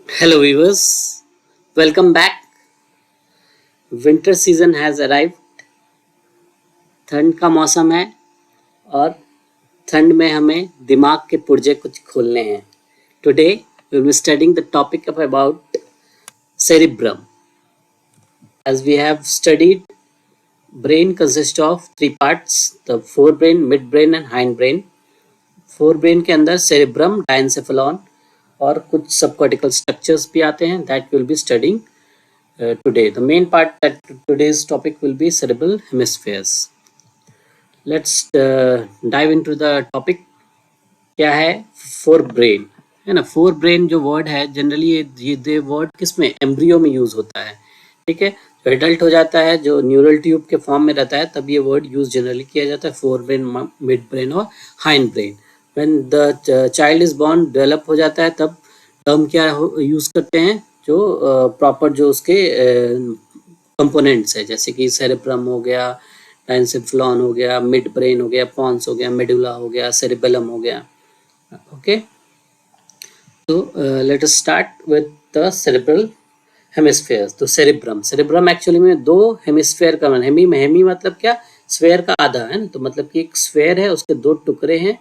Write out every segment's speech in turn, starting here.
Hello viewers, welcome back. Winter season has arrived. ठंड का मौसम है और ठंड में हमें दिमाग के पुर्जे कुछ खोलने हैं. Today we will be studying the topic about cerebrum. As we have studied, brain consists of three parts: the forebrain, midbrain and hindbrain. Forebrain के अंदर cerebrum, diencephalon और कुछ subcortical structures भी आते हैं that we will be studying today. The main part that today's topic will be cerebral hemispheres. Let's dive into the topic. क्या है fore brain, है ना. फोर ब्रेन जो वर्ड है जनरली ये वर्ड किस में, एम्ब्रियो में यूज होता है. ठीक है, जो एडल्ट हो जाता है, जो न्यूरल ट्यूब के फॉर्म में रहता है, तब ये वर्ड यूज जनरली किया जाता है. फोर ब्रेन, मिड ब्रेन और hind brain. When the child is born, develop हो जाता है, तब टर्म क्या यूज करते हैं, जो प्रॉपर जो उसके कंपोनेंट्स है, जैसे कि सेरेब्रम हो गया, डाइनसेफ्लॉन हो गया, मिड ब्रेन हो गया, पॉन्स हो गया, मेडुला हो गया, सेरिबेलम हो गया. ओके, तो let us start with the cerebral hemispheres. तो सेरेब्रम एक्चुअली में दो हेमिस्फेयर का हेमी मतलब क्या, स्फेयर का आधा है ना. तो मतलब कि एक स्फेयर है, उसके दो टुकड़े हैं,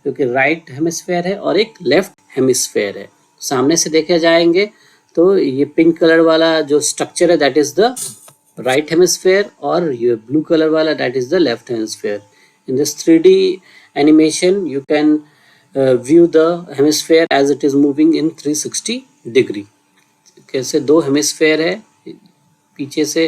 जो कि राइट हेमिस्फेयर है और एक लेफ्ट हेमिस्फेयर है. सामने से देखे जाएंगे तो ये पिंक कलर वाला जो स्ट्रक्चर है that is the right hemisphere, और ये ब्लू कलर वाला that is the left hemisphere. In this 3D animation you can view the hemisphere as it is moving in 360 degree. कैसे दो हेमिस्फेयर है, पीछे से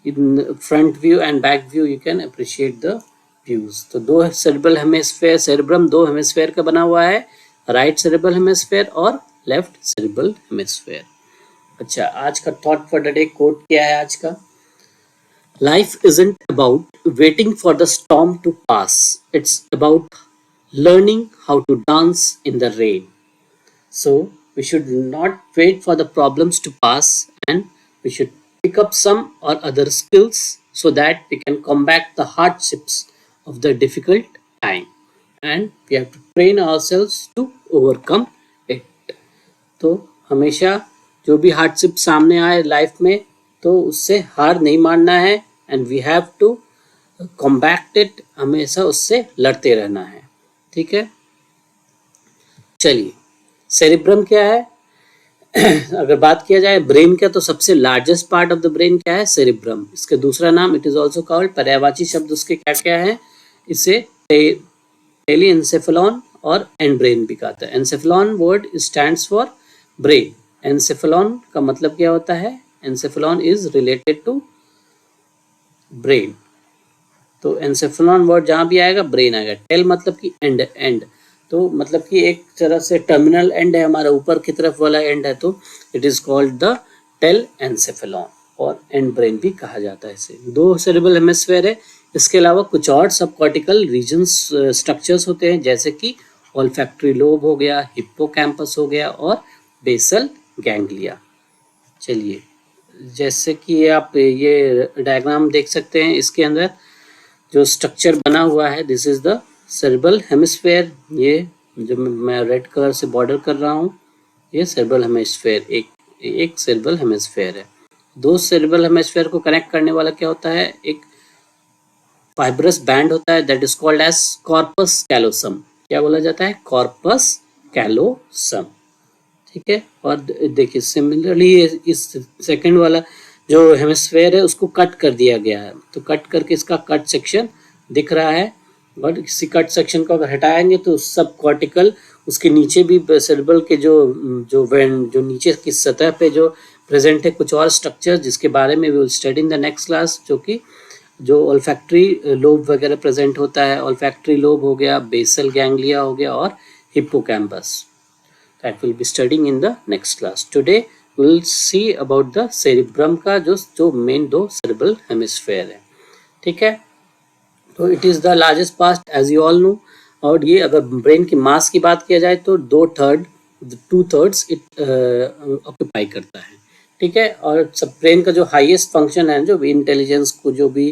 in front view and back view you can appreciate the views. तो दो cerebral hemisphere, cerebrum दो hemisphere का बना हुआ है, राइट सेरेब्रल हेमिस्फेयर और लेफ्ट सेरेब्रल हेमिस्फेयर. अच्छा, आज का thought for the day quote क्या है आज का? Life isn't about waiting for the storm to pass. It's about learning how to dance in the rain. So we should not wait for the problems to pass, and we should pick up some or other skills so that we can combat the hardships of the difficult time. And we have to train ourselves to overcome it. तो हमेशा जो भी hardship सामने आए life में, तो उससे हार नहीं मानना है, and we have to combat it, हमेशा उससे लड़ते रहना है. ठीक है, चलिए, सेरिब्रम क्या है? अगर बात किया जाए ब्रेन का, तो सबसे largest part of the brain क्या है? सेरिब्रम. इसका दूसरा नाम इट इज ऑल्सो कॉल्ड, पर्यायवाची शब्द उसके क्या क्या है? इसे टेलीएन्सेफेलॉन और एंड ब्रेन भी कहता है. एन्सेफेलॉन वर्ड स्टैंड्स फॉर ब्रेन. एन्सेफेलॉन का मतलब क्या होता है? एन्सेफेलॉन इज रिलेटेड टू ब्रेन. तो एन्सेफेलॉन वर्ड जहां भी आएगा ब्रेन आएगा. टेल मतलब कि एंड, तो मतलब कि एक तरह से टर्मिनल एंड है हमारा, ऊपर की तरफ वाला एंड है, तो it is called the telencephalon, और एंड ब्रेन भी कहा जाता है इसे. दो सेरेब्रल हेमिस्फेयर है. इसके अलावा कुछ और सब कॉर्टिकल रीजन्स स्ट्रक्चर्स होते हैं, जैसे कि ऑल्फैक्टरी लोब हो गया, हिप्पोकैम्पस हो गया और बेसल गैंग्लिया. चलिए, जैसे कि आप ये डायग्राम देख सकते हैं, इसके अंदर जो स्ट्रक्चर बना हुआ है, this is the cerebral hemisphere. ये जो मैं रेड कलर से बॉर्डर कर रहा हूँ, ये सेरेब्रल हेमिस्फेयर एक सेरेब्रल हेमिस्फेयर है. दो सेरेब्रल हेमिस्फेयर को कनेक्ट करने वाला क्या होता है? एक फाइब्रस बैंड होता है that is called as corpus callosum. क्या बोला जाता है? Corpus callosum. ठीक है, और देखिए सिमिलरली इस सेकंड वाला जो हेमिस्फेयर है उसको कट कर दिया गया है, तो कट करके इसका कट सेक्शन दिख रहा है. और इसी कट सेक्शन को अगर हटाएंगे तो सब कॉर्टिकल, उसके नीचे भी सेरेब्रल के जो नीचे की सतह पे जो प्रेजेंट है कुछ और स्ट्रक्चर, जिसके बारे में we will study in the next class, जो कि जो ऑल्फैक्टरी लोब वगैरह प्रेजेंट होता है. ऑल्फैक्टरी लोब हो गया, बेसल गैंग्लिया हो गया और hippocampus. That will be studying in the next class. Today we will see about the cerebrum का जो मेन दो cerebral hemisphere है. ठीक है, तो it is the largest part as you all know. और ये अगर ब्रेन की मास की बात किया जाए तो 2/3 इट ऑक्यूपाई करता है. ठीक है, और सब ब्रेन का जो हाईएस्ट फंक्शन है, जो भी इंटेलिजेंस को, जो भी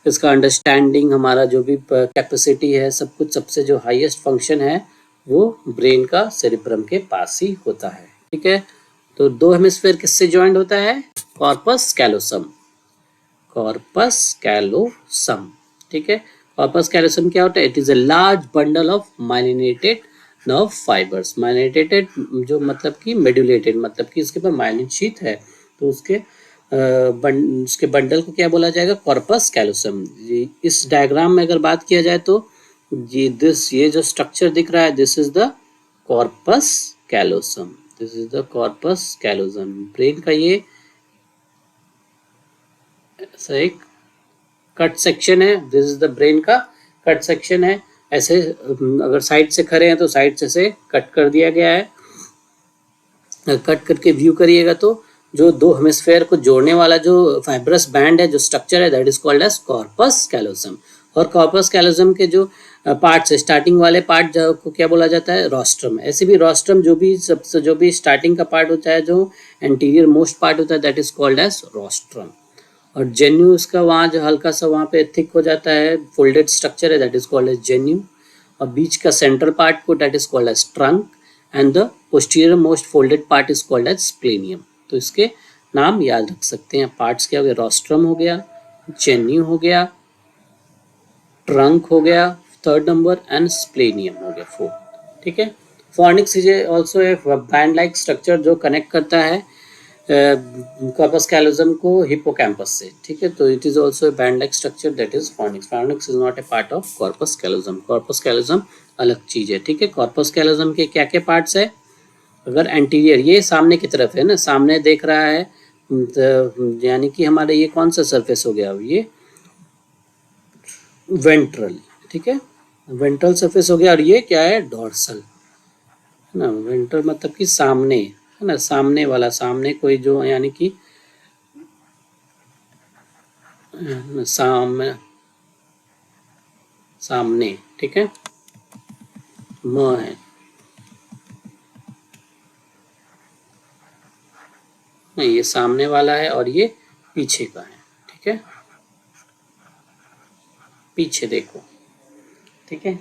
इसका अंडरस्टैंडिंग, हमारा जो भी कैपेसिटी है, सब कुछ सबसे जो हाईएस्ट फंक्शन है वो ब्रेन का सेरेब्रम के पास ही होता है. ठीक है, तो दो हेमिस्फेयर किससे ज्वाइंट होता है? कॉर्पस कैलोसम, कॉर्पस कैलोसम, ठीक है। कॉर्पस कैलोसम क्या होता है? It is a large bundle of myelinated nerve fibres. Myelinated जो मतलब कि मेडुलेटेड, मतलब कि इसके पास माइलिन शीथ है, तो उसके बंडल को क्या बोला जाएगा? Corpus callosum. इस डायग्राम में अगर बात किया जाए तो ये जो स्ट्रक्चर दिख रहा है, this is the corpus callosum, this is the corpus callosum. Brain का ये ऐसा एक कट सेक्शन है, दिस इज द ब्रेन का कट सेक्शन है। ऐसे अगर साइड से खड़े हैं तो साइड से कट कर दिया गया है। कट करके व्यू करिएगा तो जो दो हेमिस्फेयर को जोड़ने वाला जो फाइब्रस बैंड है, जो स्ट्रक्चर है, that is called as corpus callosum. और कॉर्पस कैलोसम के जो पार्ट्स है, स्टार्टिंग वाले पार्ट को क्या बोला जाता है? रोस्ट्रम। ऐसे भी रोस्ट्रम जो भी स्टार्टिंग का पार्ट होता है, जो एंटीरियर मोस्ट पार्ट होता है, that is called as rostrum. और जेन्यू इसका वहाँ जो हल्का सा वहाँ पे थिक हो जाता है, फोल्डेड स्ट्रक्चर है, that is called as genu. और बीच का सेंट्रल पार्ट को that is called as trunk, and the posterior most folded part is called as splenium. तो इसके नाम याद रख सकते हैं। पार्ट्स क्या हो गया? रोस्ट्रम हो गया, जेन्यू हो गया, ट्रंक हो गया थर्ड नंबर, एंड स्प्लेनियम हो गया फोर्थ, ठीक है। Fornix is also A band like structure जो कनेक्ट करता है कॉर्पस कैलोसम को हिप्पोकैम्पस से, ठीक है। तो it is also A band like structure, that is fornix. Fornix is not a part of corpus callosum. Corpus callosum अलग चीज है, ठीक है। कॉर्पस कैलोसम के क्या क्या पार्ट्स है? अगर एंटीरियर, ये सामने की तरफ है ना, सामने देख रहा है, यानी कि हमारे ये कौन सा सरफेस हो गया? ये वेंट्रल, ठीक है, वेंट्रल सरफेस हो गया। और ये क्या है? डॉर्सल, है ना। वेंट्रल मतलब कि सामने, है ना, सामने वाला, सामने कोई जो, यानी कि सामने, ठीक है, म है, नहीं, ये सामने वाला है और ये पीछे का है, ठीक है। पीछे देखो, ठीक है,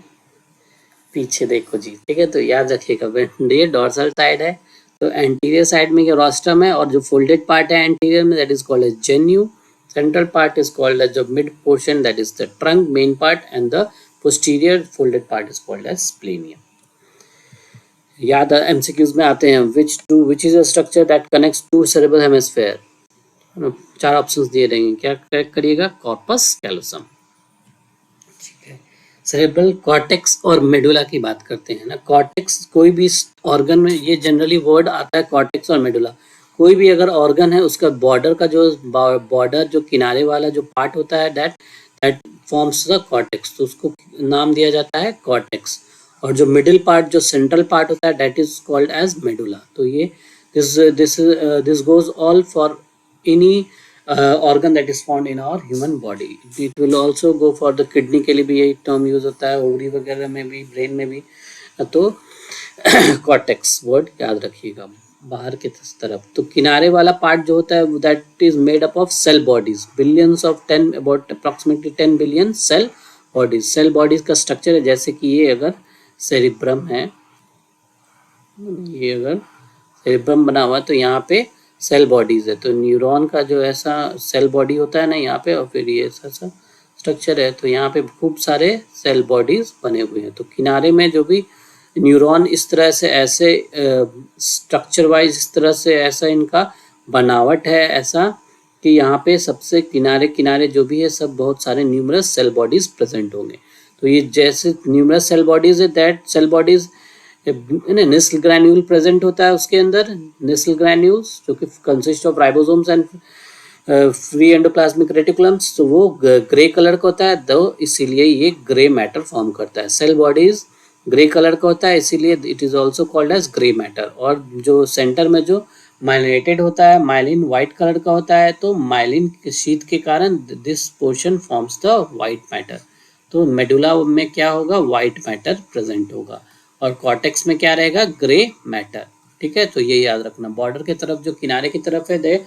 पीछे देखो जी, ठीक है। तो याद रखिएगा, ये डॉर्सल साइड है, तो एंटीरियर साइड में ये रोस्ट्रम है, और जो फोल्डेड पार्ट है एंटीरियर में, that is called as genu. Central part is called as the mid portion, that is the trunk main part, and the posterior folded part is called as splenium. याद MCQs में आते हैं, which is a structure that connects two cerebral hemisphere. चार options दिए रहेंगे, क्या correct करिएगा? Corpus callosum, ठीक है। सेरेब्रल कॉर्टेक्स और मेडुला की बात करते हैं ना। कॉर्टेक्स कोई भी ऑर्गन में, ये जनरली वर्ड आता है कॉर्टेक्स और मेडुला। कोई भी अगर ऑर्गन है, उसका बॉर्डर जो किनारे वाला जो पार्ट होता है, दैट फॉर्म्स द कॉर्टेक्स, तो उसको नाम दिया जाता है कॉर्टेक्स। और जो मिडिल पार्ट, जो सेंट्रल पार्ट होता है, that is called as medulla. तो ये this goes all for any organ that is found in our human body. It will also go for the kidney के लिए भी यही टर्म यूज होता है, ओवरी वगैरह में भी, ब्रेन में भी। तो कॉर्टेक्स वर्ड याद रखिएगा बाहर की तरफ। तो किनारे वाला पार्ट जो होता है, that is made up of cell bodies, billions of 10, about approximately 10 billion cell bodies. Cell bodies का स्ट्रक्चर है, जैसे कि ये अगर सेरिब्रम है, ये अगर सेरिब्रम बना हुआ है, तो यहाँ पे सेल बॉडीज है। तो न्यूरॉन का जो ऐसा सेल बॉडी होता है ना यहाँ पे, और फिर ये ऐसा स्ट्रक्चर है, तो यहाँ पे खूब सारे सेल बॉडीज बने हुए हैं। तो किनारे में जो भी न्यूरॉन इस तरह से, ऐसे स्ट्रक्चर वाइज इस तरह से, ऐसा इनका बनावट है, ऐसा कि यहाँ पे सबसे किनारे किनारे जो भी है, सब बहुत सारे न्यूमरस सेल बॉडीज प्रेजेंट होंगे। तो ये जैसे न्यूमरस सेल बॉडीज है, that cell bodies Nissl granule present होता है उसके अंदर, नेस्ल ग्रैन्यूल्स जो कि consist of ribosomes and free endoplasmic reticulums. तो वो ग्रे कलर का होता है, तो इसीलिए ये ग्रे मैटर फॉर्म करता है। सेल बॉडीज ग्रे कलर का होता है, इसीलिए it is also called as grey matter. और जो सेंटर में जो माइलिनेटेड होता है, माइलिन व्हाइट कलर का होता है, तो माइलिन के शीट के कारण this portion forms the white matter. तो मेडुला में क्या होगा? व्हाइट मैटर प्रेजेंट होगा, और कॉर्टेक्स में क्या रहेगा? ग्रे मैटर, ठीक है। तो ये याद रखना, बॉर्डर की तरफ जो किनारे की तरफ है, दे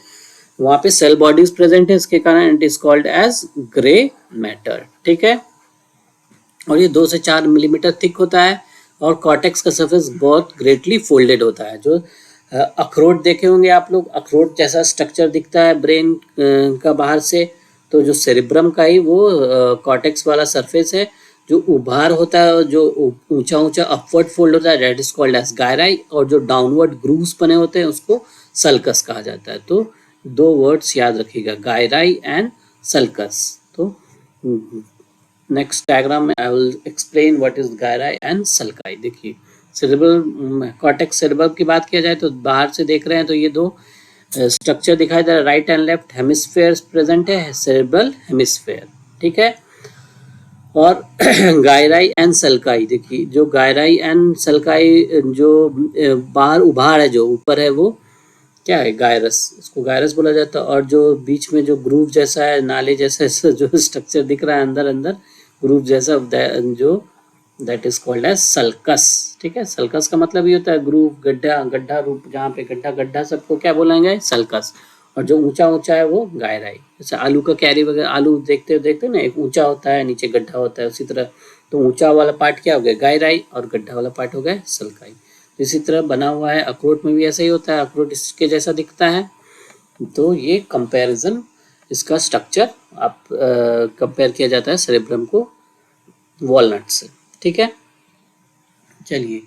वहाँ पे सेल बॉडीज प्रेजेंट है, इसके कारण it is called as grey matter, ठीक है। और ये 2 से 4 मिलीमीटर थिक होता है, और कॉर्टेक्स का सरफेस बहुत ग्रेटली फोल्डेड होता है। जो अखरोट देखे होंगे आप लोग, अखरोट जैसा स्ट्रक्चर दिखता है ब्रेन का बाहर से। तो जो सेरिब्रम का ही वो कॉर्टेक्स वाला सरफेस है, जो उभार होता है, जो ऊंचा ऊंचा अपवर्ड फोल्ड होता है, दैट इज कॉल्ड एज गायराई, और जो डाउनवर्ड ग्रूव्स बने होते हैं उसको सल्कस कहा जाता है। तो दो वर्ड्स याद रखिएगा, गायराई एंड सल्कस। तो नेक्स्ट डायग्राम में I will explain what is gyri and sulci. देखिए सेरेब्रल कॉर्टेक्स सेरेब्रम की बात किया जाए तो बाहर से देख रहे हैं तो ये दो स्ट्रक्चर दिखाई दे रहा है, right and left hemisphere present है, सेरेब्रल हेमिस्फेयर, ठीक है। और गायराई एंड सल्काई, देखिए जो गायराई एंड सल्काई जो बाहर उभार है, जो ऊपर है वो क्या है, गायरस, उसको गायरस बोला जाता है। और जो बीच में जो ग्रूव जैसा है, नाले जैसा जो स्ट्रक्चर दिख रहा है अंदर अंदर ग्रूव जैसा, जो that is called as sulcus, ठीक है। सल्कस का मतलब ये होता है ग्रूव, गड्ढा, गड्ढा रूप, जहाँ पे गड्ढा गड्ढा सबको क्या बोलेंगे, सल्कस। और जो ऊंचा ऊंचा है वो गायराई। जैसे आलू का कैरी वगैरह, आलू देखते ना, एक ऊंचा होता है नीचे गड्ढा होता है, उसी तरह तो ऊंचा वाला पार्ट क्या हो गया, गायराई, और गड्ढा वाला पार्ट हो गया सल्काई। इसी तरह बना हुआ है अखरोट में भी ऐसा ही होता है, अखरोट इसके जैसा दिखता है। तो ये कंपैरिजन, इसका स्ट्रक्चर आप कंपेयर किया जाता है सेरेब्रम को वॉलनट से, ठीक है। चलिए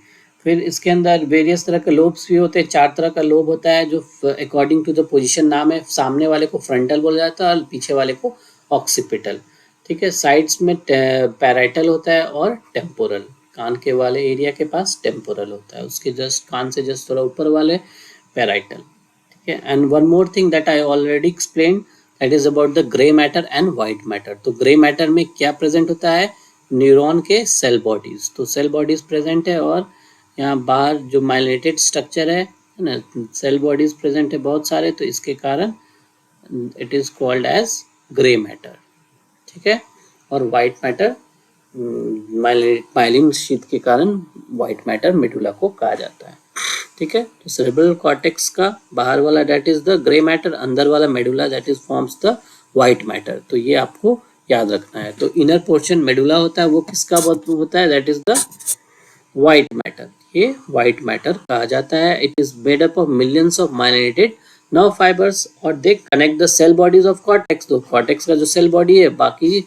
फिर इसके अंदर वेरियस तरह के लोब्स भी होते हैं, 4 तरह का लोब होता है, जो अकॉर्डिंग टू द पोजीशन नाम है। सामने वाले को फ्रंटल बोला जाता है और पीछे वाले को ऑक्सीपिटल, ठीक है। साइड्स में पैराइटल होता है और टेम्पोरल, कान के वाले एरिया के पास टेम्पोरल होता है, उसके जस्ट कान से जस्ट थोड़ा ऊपर वाले पैराइटल, ठीक है। And one more thing that I already explain, that is about the grey matter and white matter. तो ग्रे मैटर में क्या प्रेजेंट होता है, न्यूरॉन के सेल बॉडीज, तो सेल बॉडीज प्रेजेंट है। और यहाँ बाहर जो माइलिनेटेड स्ट्रक्चर है ना, सेल बॉडीज प्रेजेंट है बहुत सारे, तो इसके कारण it is called as grey matter, ठीक है। और वाइट मैटर माइलिन शीथ के कारण वाइट मैटर मेडुला को कहा जाता है, ठीक है। तो सेरेब्रल कॉर्टेक्स का बाहर वाला that is the grey matter, अंदर वाला medulla that is forms the white matter. तो ये आपको याद रखना है। तो इनर पोर्शन मेडुला होता है, वो किसका होता है, that is the white matter, ये वाइट मैटर कहा जाता है। It is made up of millions of myelinated nerve fibres, और they connect the cell bodies of cortex. तो कॉर्टेक्स का जो सेल बॉडी है बाकी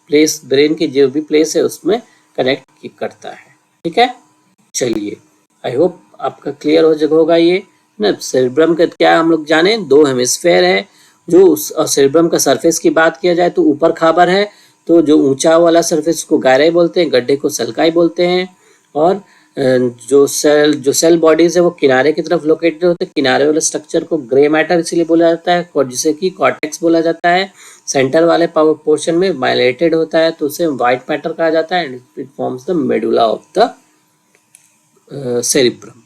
प्लेस, ब्रेन की जो भी प्लेस है उसमें कनेक्ट करता है, ठीक है। चलिए आई होप आपका क्लियर होगा ये ना। सेरेब्रम का क्या हम लोग जाने, 2 हेमिस्फेयर है। जो सेरेब्रम का सरफेस की बात किया जाए तो ऊपर खाबर है, तो जो ऊंचा वाला सरफेस को गायराई बोलते हैं, गड्ढे को सल्काई बोलते हैं। और जो सेल बॉडीज है वो किनारे की तरफ लोकेटेड होते हैं, किनारे वाले स्ट्रक्चर को ग्रे मैटर इसीलिए बोला जाता है, और जिसे कि कॉर्टेक्स बोला जाता है। सेंटर वाले पोर्शन में माइलेटेड होता है तो उसे वाइट मैटर कहा जाता है, it forms the medulla of the cerebrum,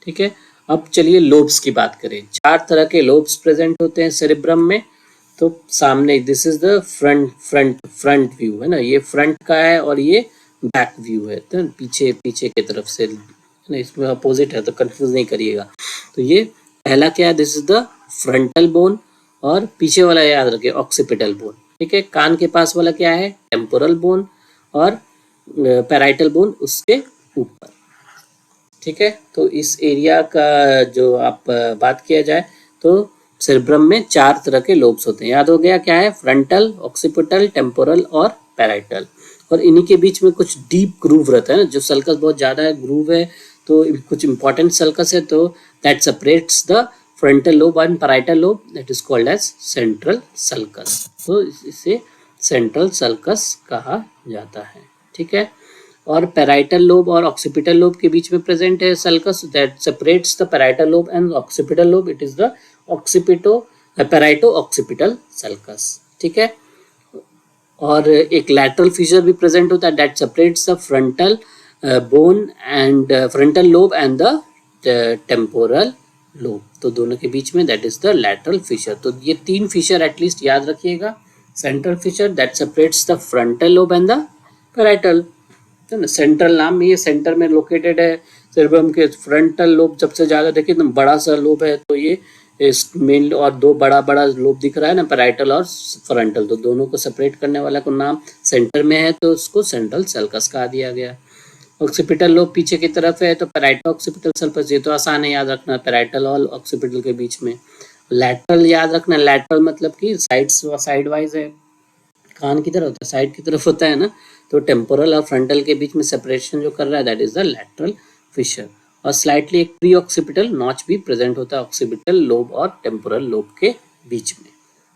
ठीक है। अब चलिए लोब्स की बात करें। 4 तरह के लोब्स प्रेजेंट होते हैं सेरिब्रम में। तो सामने this is the front view है ना, ये फ्रंट का है और ये बैक व्यू है, तो पीछे की तरफ से ना, इसमें अपोजिट है तो कंफ्यूज नहीं करिएगा। तो ये पहला क्या है, this is the frontal bone, और पीछे वाला याद रखिए ऑक्सीपिटल बोन, ठीक है। कान के पास वाला क्या है, टेम्पोरल बोन, और पैराइटल बोन उसके ऊपर, ठीक है। तो इस एरिया का जो आप बात किया जाए तो सेरेब्रम में 4 तरह के लोब्स होते हैं, याद हो गया क्या है, फ्रंटल, ऑक्सीपिटल, टेम्पोरल और पैराइटल। और इन्हीं के बीच में कुछ डीप ग्रूव रहता है ना, जो सल्कस बहुत ज़्यादा है, ग्रूव है, तो कुछ इंपॉर्टेंट सल्कस है, तो that separates the frontal lobe and parietal lobe, that is called as central sulcus. तो इसे सेंट्रल सल्कस कहा जाता है, ठीक है। और पैराइटल लोब और ऑक्सीपिटल लोब के बीच में प्रेजेंट है sulcus, that separates the parietal lobe and occipital lobe, it is the पैराइटो occipital sulcus, ठीक है। और एक लैटरल फीचर भी प्रेजेंट होता है, that separates the frontal bone and frontal lobe and the temporal lobe. तो दोनों के बीच में that is the lateral feature. तो ये 3 फीचर एटलीस्ट याद रखिएगा। Central feature that separates the frontal lobe and the parietal, central नाम में, ये सेंटर में लोकेटेड है सेरेब्रम के। फ्रंटल लोब सबसे ज्यादा देखिए तो बड़ा सा लोब है, तो ये मेन, और 2 बड़ा लोब दिख रहा है ना, पैराइटल और फ्रंटल, तो दोनों को सेपरेट करने वाला को नाम सेंटर में है, तो उसको सेंट्रल सल्कस कहा दिया गया। ऑक्सीपिटल लोब पीछे की तरफ है, तो पैराइटो ऑक्सीपिटल सल्कस, ये तो आसान है याद रखना, पैराइटल और ऑक्सीपिटल के बीच में। लैटरल याद रखना, लैटरल मतलब कि साइड वाइज है, कान की तरफ होता है, साइड की तरफ होता है ना, तो टेम्पोरल और फ्रंटल के बीच में सेपरेशन जो कर रहा है that is the lateral fissure. और स्लाइटली एक प्री ऑक्सीपिटल नॉच भी प्रेजेंट होता है ऑक्सीपिटल लोब और टेम्पोरल लोब के बीच में।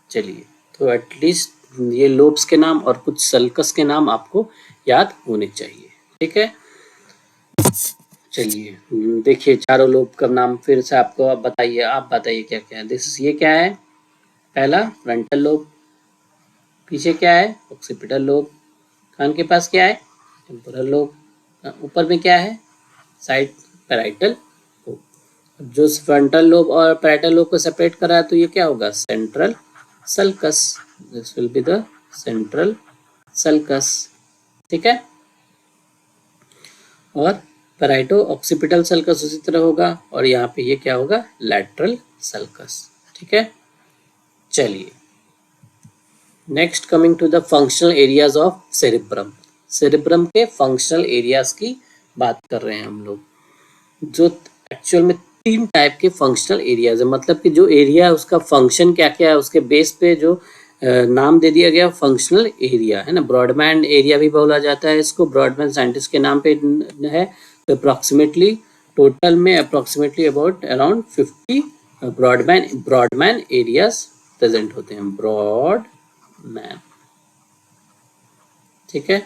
चलिए, तो एटलीस्ट ये लोब्स के नाम और कुछ सल्कस के नाम आपको याद होने चाहिए, ठीक है। चलिए देखिए चारों लोब का नाम फिर से आपको, आप बताइए क्या क्या है। ये क्या है, पहला फ्रंटल लोब, पीछे क्या है ऑक्सीपिटल लोब, कान के पास क्या है टेम्पोरल लोब, ऊपर में क्या है साइड पैराइटल लोब। जो फ्रंटल लोब और पैराइटल लोब को सेपरेट करा है तो ये क्या होगा central sulcus, this will be the central sulcus, ठीक है। और पैराइटो ऑक्सीपिटल सल्कस उसी तरह होगा, और यहाँ पे ये क्या होगा लैटरल सल्कस, ठीक है। चलिए next coming to the functional areas of cerebrum. Cerebrum के फंक्शनल एरियाज की बात कर रहे हैं हम लोग, जो एक्चुअल में 3 टाइप के फंक्शनल एरियाज है, मतलब कि जो एरिया उसका फंक्शन क्या क्या है उसके बेस पे जो नाम दे दिया गया फंक्शनल एरिया है ना। ब्रॉडबैंड एरिया भी बोला जाता है इसको, ब्रॉडबैंड साइंटिस्ट के नाम पे है। तो अप्रॉक्सीमेटली टोटल में approximately around 50 broadband areas present होते हैं, ब्रॉडबैंड, ठीक है।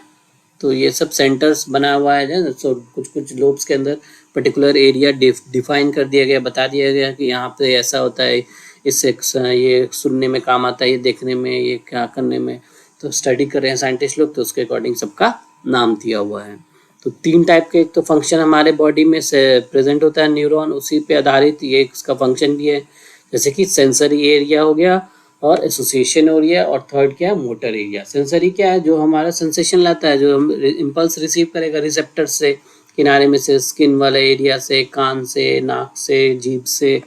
तो ये सब सेंटर्स बना हुआ है, तो कुछ लोब्स के अंदर पर्टिकुलर एरिया डिफाइन कर दिया गया, बता दिया गया कि यहाँ पे ऐसा होता है, इससे ये सुनने में काम आता है, ये देखने में, ये क्या करने में, तो स्टडी कर रहे हैं साइंटिस्ट लोग, तो उसके अकॉर्डिंग सबका नाम दिया हुआ है। तो 3 टाइप के एक तो फंक्शन हमारे बॉडी में से प्रेजेंट होता है न्यूरॉन, उसी पे आधारित ये इसका फंक्शन भी है, जैसे कि सेंसरी एरिया हो गया और एसोसिएशन एरिया, और थर्ड क्या है मोटर एरिया। सेंसरी क्या है, जो हमारा सेंसेशन लाता है, जो हम इम्पल्स रिसीव करेगा रिसेप्टर से, किनारे में से, स्किन वाले एरिया से, कान से, नाक से, जीभ से,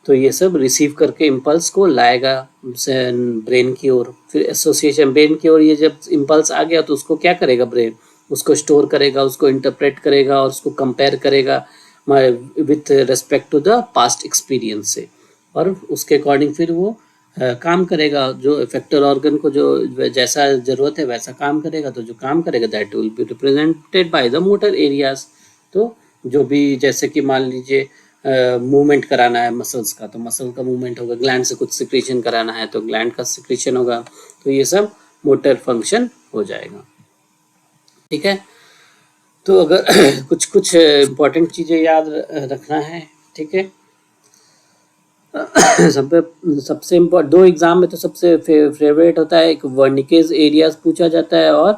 तो ये सब रिसीव करके इम्पल्स को लाएगा ब्रेन की ओर। फिर एसोसिएशन, ब्रेन की ओर ये जब इम्पल्स आ गया तो उसको क्या करेगा ब्रेन, उसको स्टोर करेगा, उसको इंटरप्रेट करेगा और उसको कंपेयर करेगा with respect to the past experience से, और उसके अकॉर्डिंग फिर वो काम करेगा, जो इफेक्टर ऑर्गन को जो जैसा जरूरत है वैसा काम करेगा, तो जो काम करेगा that will be represented by the motor areas. तो जो भी जैसे कि मान लीजिए मूवमेंट कराना है मसल्स का, तो मसल का मूवमेंट होगा, ग्लैंड से कुछ सिक्रीशन कराना है तो ग्लैंड का सिक्रीशन होगा, तो ये सब मोटर फंक्शन हो जाएगा, ठीक है। तो अगर कुछ इम्पोर्टेंट चीज़ें याद रखना है, ठीक है। सबसे इम्पोर्टेंट 2 एग्जाम में तो सबसे फेवरेट होता है, एक वर्निकेज एरियाज पूछा जाता है और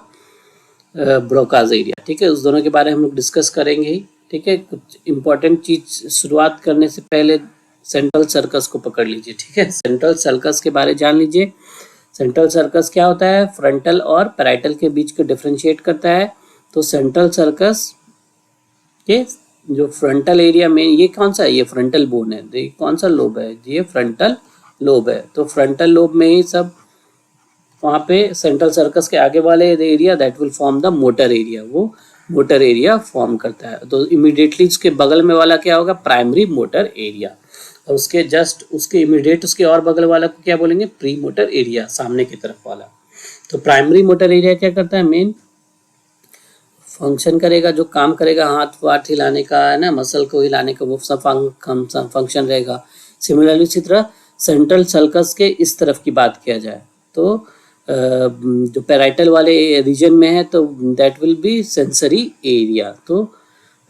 ब्रोकाज एरिया, ठीक है। उस दोनों के बारे में हम लोग डिस्कस करेंगे ही, ठीक है। कुछ इम्पोर्टेंट चीज शुरुआत करने से पहले सेंट्रल सर्कस को पकड़ लीजिए, ठीक है। सेंट्रल सर्कस के बारे जान लीजिए। सेंट्रल सर्कस क्या होता है, फ्रंटल और पैराइटल के बीच को डिफरेंशिएट करता है। तो सेंट्रल सर्कस के जो फ्रंटल एरिया में, ये कौन सा है, ये फ्रंटल बोन है, ये कौन सा लोब है, ये फ्रंटल लोब है। तो फ्रंटल लोब में ही सब, वहाँ पे सेंट्रल सर्कस के आगे वाले area that will form the motor area, वो मोटर एरिया फॉर्म करता है। तो इमीडिएटली उसके बगल में वाला क्या होगा प्राइमरी मोटर एरिया, और उसके जस्ट उसके इमीडिएट उसके और बगल वाला को क्या बोलेंगे प्री मोटर एरिया, सामने की तरफ वाला। तो प्राइमरी मोटर एरिया क्या करता है, मेन फंक्शन करेगा, जो काम करेगा हाथ वाथ हिलाने का है ना, मसल को हिलाने का, वो सब फंक्शन रहेगा। सिमिलरली इसी तरह सेंट्रल सर्कस के इस तरफ की बात किया जाए तो जो पैराइटल वाले रीजन में है तो that will be sensory area. तो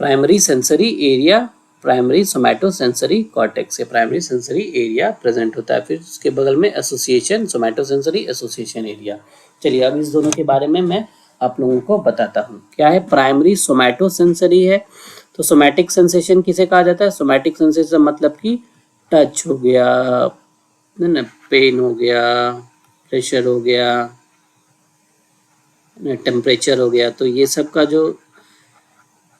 primary sensory area, primary somatosensory cortex से प्राइमरी सेंसरी एरिया प्रेजेंट होता है। फिर उसके बगल में association somatosensory association area. चलिए अब इस दोनों के बारे में मैं आप लोगों को बताता हूँ। क्या है प्राइमरी सोमैटो सेंसरी है, तो सोमैटिक सेंसेशन किसे कहा जाता है, सोमैटिक सेंसेशन मतलब कि टच हो गया ना, पेन हो गया, प्रेशर हो गया, टेम्परेचर हो गया, तो ये सब का जो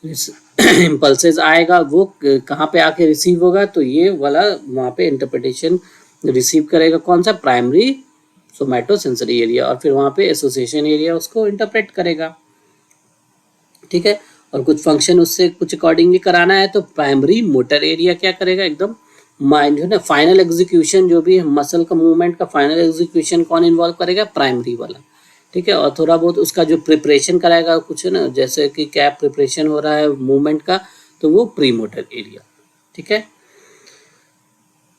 इम्पल्सेस आएगा वो कहाँ पे आके रिसीव होगा, तो ये वाला वहाँ पे इंटरप्रिटेशन रिसीव करेगा कौन सा प्राइमरी सोमैटो सेंसरी एरिया, और फिर वहाँ पे एसोसिएशन एरिया उसको इंटरप्रेट करेगा, ठीक है। और कुछ फंक्शन उससे कुछ अकॉर्डिंगली कराना है तो प्राइमरी मोटर एरिया क्या करेगा, एकदम माइंड जो है ना फाइनल एग्जीक्यूशन, जो भी मसल का मूवमेंट का फाइनल एग्जीक्यूशन कौन इन्वॉल्व करेगा, प्राइमरी वाला। ठीक है, और थोड़ा बहुत उसका जो प्रिपरेशन कराएगा कुछ है ना, जैसे कि क्या प्रिपरेशन हो रहा है मूवमेंट का, तो वो प्री मोटर एरिया। ठीक है,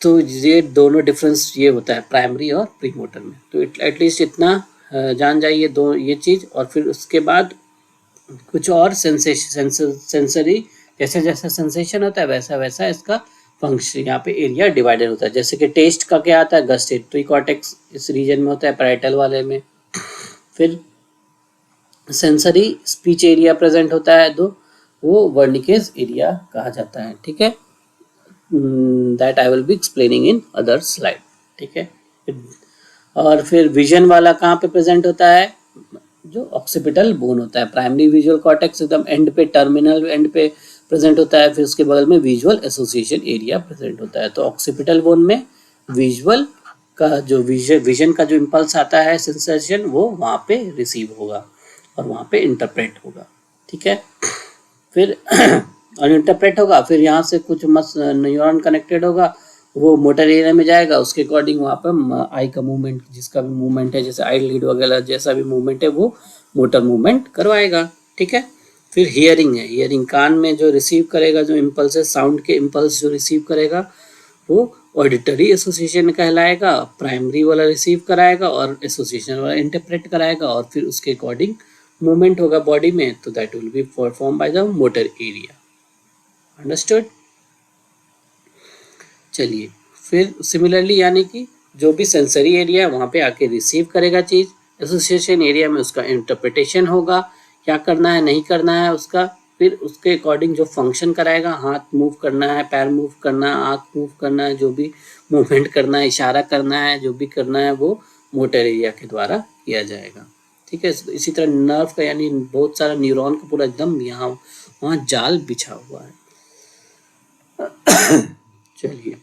तो ये दोनों डिफरेंस ये होता है प्राइमरी और प्री मोटर में। तो एटलीस्ट इतना जान जाइए दो ये चीज़। और फिर उसके बाद कुछ और सेंसरी, जैसे जैसे सेंसेशन होता है वैसा वैसा इसका फंक्शन यहाँ पे एरिया डिवाइडेड होता है। जैसे कि टेस्ट का क्या आता है, गस्टेटरी कॉर्टेक्स इस रीजन में होता है, पैराइटल वाले में। फिर सेंसरी स्पीच एरिया प्रेजेंट होता है, तो वो वर्निकेज एरिया कहा जाता है। ठीक है, that I will be explaining in other slide. ठीक है, और फिर विजन वाला कहाँ पे प्रेजेंट होता है, जो ऑक्सीपिटल बोन होता है। प्राइमरी विजुअल कॉर्टेक्स एकदम एंड पे, टर्मिनल एंड पे प्रेजेंट होता है। फिर उसके बगल में विजुअल एसोसिएशन एरिया प्रेजेंट होता है। तो ऑक्सीपिटल बोन में विजुअल का जो विजन का जो इम्पल्स आता है, सेंसेशन, वो वहाँ पे रिसीव होगा और वहाँ पे इंटरप्रेट होगा। ठीक है, फिर और इंटरप्रेट होगा, फिर यहाँ से कुछ न्यूरॉन कनेक्टेड होगा, वो मोटर एरिया में जाएगा, उसके अकॉर्डिंग वहाँ पर आई का मूवमेंट, जिसका भी मूवमेंट है, जैसे आई लीड वगैरह जैसा भी मूवमेंट है, वो मोटर मूवमेंट करवाएगा। ठीक है, फिर हियरिंग है, हियरिंग कान में जो रिसीव करेगा, जो इम्पल्स है, साउंड के इम्पल्स जो रिसीव करेगा, वो ऑडिटरी एसोसिएशन कहलाएगा। प्राइमरी वाला रिसीव कराएगा और एसोसिएशन वाला इंटरप्रेट कराएगा, और फिर उसके अकॉर्डिंग मूवमेंट होगा बॉडी में, तो that will be perform by the motor area. Understood. चलिए, फिर सिमिलरली यानी कि जो भी सेंसरी एरिया है वहाँ पे आके रिसीव करेगा चीज़, एसोसिएशन एरिया में उसका इंटरप्रिटेशन होगा, क्या करना है नहीं करना है उसका, फिर उसके अकॉर्डिंग जो फंक्शन कराएगा, हाथ मूव करना है, पैर मूव करना है, आँख मूव करना है, जो भी मूवमेंट करना है, इशारा करना है, जो भी करना है, वो मोटर एरिया के द्वारा किया जाएगा। ठीक है, इसी तरह नर्व का यानी बहुत सारा न्यूरॉन का पूरा एकदम यहाँ वहाँ जाल बिछा हुआ है। चलिए,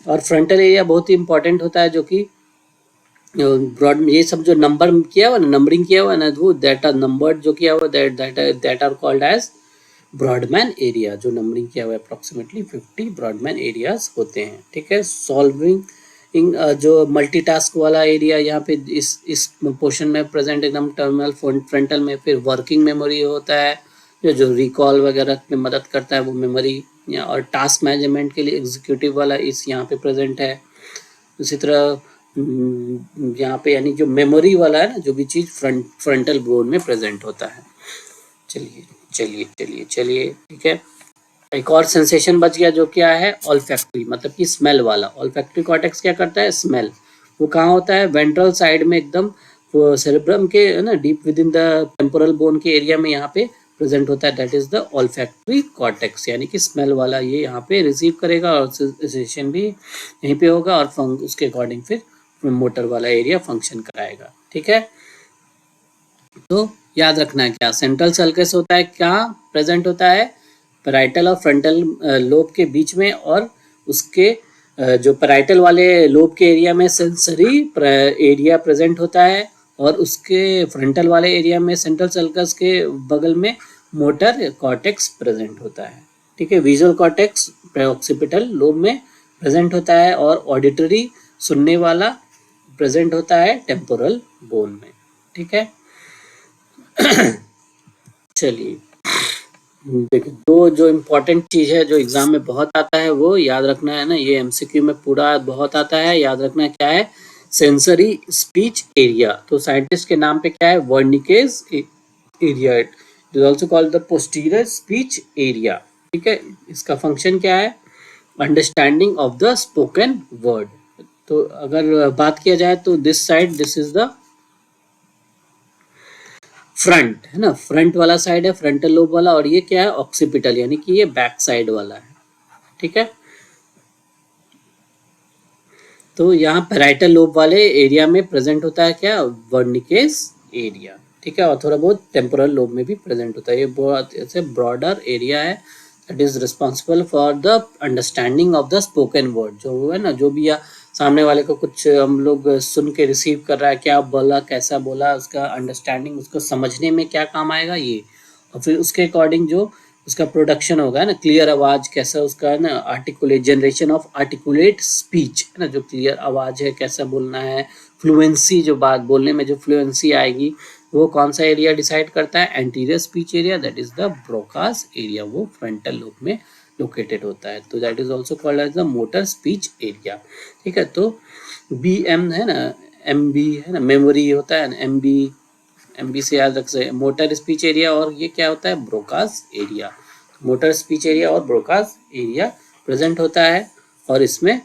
और फ्रंटल एरिया बहुत ही इंपॉर्टेंट होता है, जो कि ब्रॉड, ये सब जो नंबर किया हुआ ना, नंबरिंग किया हुआ ना, वो दैट आर नंबर्ड जो किया हुआ, that are called as Brodmann area. जो नंबरिंग किया हुआ है अप्रोक्सीमेटली 50 ब्रॉडमैन एरियाज होते हैं। ठीक है, सॉल्विंग जो मल्टीटास्क वाला एरिया यहाँ पे इस पोर्शन में प्रेजेंट एकदम टर्मिनल फ्रंटल में। फिर वर्किंग मेमोरी होता है, जो रिकॉल वगैरह में मदद करता है, वो मेमोरी, और टास्क मैनेजमेंट के लिए एग्जीक्यूटिव वाला इस यहाँ पे प्रेजेंट है। उसी तरह यहाँ पे यानी जो मेमोरी वाला है ना, जो भी चीज़ फ्रंटल बोन में प्रेजेंट होता है। चलिए चलिए चलिए चलिए, ठीक है, एक और सेंसेशन बच गया, जो क्या है, ऑल्फैक्टरी, मतलब कि स्मेल वाला। ऑल्फैक्टरी कॉर्टेक्स क्या करता है, स्मेल। वो कहाँ होता है, वेंट्रल साइड में एकदम सेरेब्रम के ना deep with in the temporal bone के एरिया में यहाँ पे प्रेजेंट होता है। That is the olfactory cortex, यानी कि स्मेल वाला ये यहाँ पे रिसीव करेगा और सेंसेशन भी यहीं पे होगा, और उसके अकॉर्डिंग फिर मोटर वाला एरिया फंक्शन कराएगा। ठीक है, तो याद रखना है क्या, सेंट्रल सल्कस होता है, क्या प्रेजेंट होता है, पैराइटल और फ्रंटल लोब के बीच में, और उसके जो पैराइटल वाले लोब के एरिया में सेंसरी एरिया प्रेजेंट होता है, और उसके फ्रंटल वाले एरिया में सेंट्रल सल्कस के बगल में मोटर कॉर्टेक्स प्रेजेंट होता है। ठीक है, विजुअल कॉर्टेक्स ऑक्सीपिटल लोब में प्रेजेंट होता है, और ऑडिटरी सुनने वाला प्रेजेंट होता है टेम्पोरल बोन में। ठीक है, चलिए, देखिए, दो जो इम्पोर्टेंट चीज़ है जो एग्जाम में बहुत आता है, वो याद रखना है ना, ये एमसीक्यू में पूरा बहुत आता है, याद रखना है क्या है, सेंसरी स्पीच एरिया। तो साइंटिस्ट के नाम पे क्या है, Wernicke's area, it is also called the posterior speech area. ठीक है, इसका फंक्शन क्या है, understanding of the spoken word. तो अगर बात किया जाए तो this side, this is the front, है ना, फ्रंट वाला साइड है, फ्रंटल लोब वाला, और ये क्या है, ऑक्सीपिटल, यानी कि ये बैक साइड वाला है। ठीक है, तो यहाँ पैराइटल लोब वाले एरिया में प्रेजेंट होता है क्या, वर्निकेज एरिया। ठीक है, और थोड़ा बहुत टेम्पोरल लोब में भी प्रेजेंट होता है। ये बहुत ऐसे ब्रॉडर एरिया है that is responsible for the understanding of the spoken word. जो है ना, जो भी सामने वाले को कुछ हम लोग सुन के रिसीव कर रहा है, क्या बोला, कैसा बोला, उसका अंडरस्टैंडिंग, उसको समझने में क्या काम आएगा ये। और फिर उसके अकॉर्डिंग जो उसका प्रोडक्शन होगा ना, क्लियर आवाज कैसा उसका है ना, articulate generation of articulate speech है ना, जो क्लियर आवाज है कैसा बोलना है, फ्लुएंसी जो बात बोलने में जो फ्लुएंसी आएगी वो कौन सा एरिया डिसाइड करता है, anterior speech area, that is the Broca's area, वो फ्रंटल लोब में लोकेटेड होता है, तो that is also called as the motor speech area. ठीक है, तो बी एम है ना, एम बी है ना, मेमोरी होता है ना, एम बी से याद रख सकते, मोटर स्पीच एरिया, और ये क्या होता है, Broca's area. Motor speech area और ब्रोकास एरिया प्रेजेंट होता है, और इसमें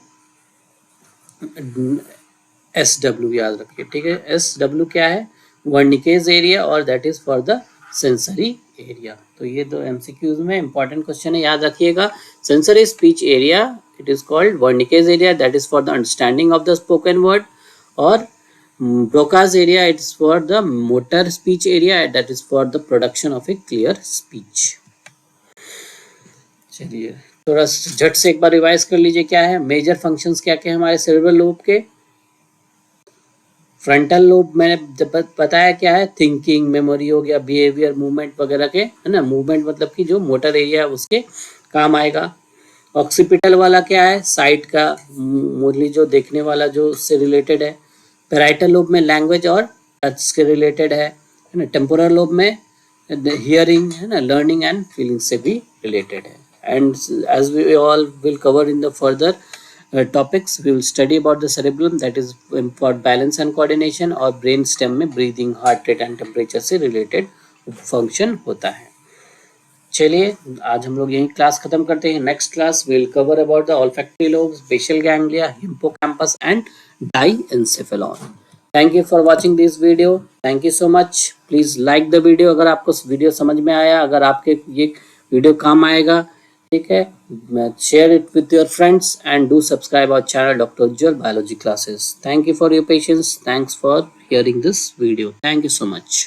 एस डब्ल्यू याद रखिए। ठीक है, एस डब्ल्यू क्या है, वर्निकेज एरिया, और that is for the sensory area. तो ये दो एमसीक्यूज में इंपॉर्टेंट क्वेश्चन है, याद रखिएगा। Sensory speech area it is called Wernicke's area, that is for the understanding of the spoken word, और Broca's area it is for the motor speech area, that is for the production of a clear speech. चलिए थोड़ा झट से एक बार revise कर लीजिए, क्या है मेजर फंक्शंस क्या क्या है हमारे सेरेब्रल लोब के। फ्रंटल लोब मैंने बताया क्या है, थिंकिंग, मेमोरी हो गया, बिहेवियर, मूवमेंट वगैरह के, है ना, मूवमेंट मतलब कि जो मोटर एरिया है उसके काम आएगा। ऑक्सीपिटल वाला क्या है, साइट का, मोस्टली जो देखने वाला जो उससे रिलेटेड है। पैराइटल लोब में लैंग्वेज और टच के रिलेटेड है ना। टेम्पोरल लोब में हियरिंग है ना, लर्निंग एंड फीलिंग से भी रिलेटेड है। And as we all will cover in the further topics, we will study about the cerebellum, that is for balance and coordination, और ब्रेन स्टेम में breathing, heart rate and temperature से related function होता है। चलिए आज हम लोग यही क्लास खत्म करते हैं। Next class will cover about the olfactory lobe, special ganglia, hippocampus and diencephalon. Thank you for watching this video, thank you so much. Please like the video अगर आपको वीडियो समझ में आया, अगर आपके ये वीडियो काम आएगा, ठीक है, share it with your friends and do subscribe our channel Dr. Ujjwal Biology Classes. Thank you for your patience. Thanks for hearing this video. Thank you so much.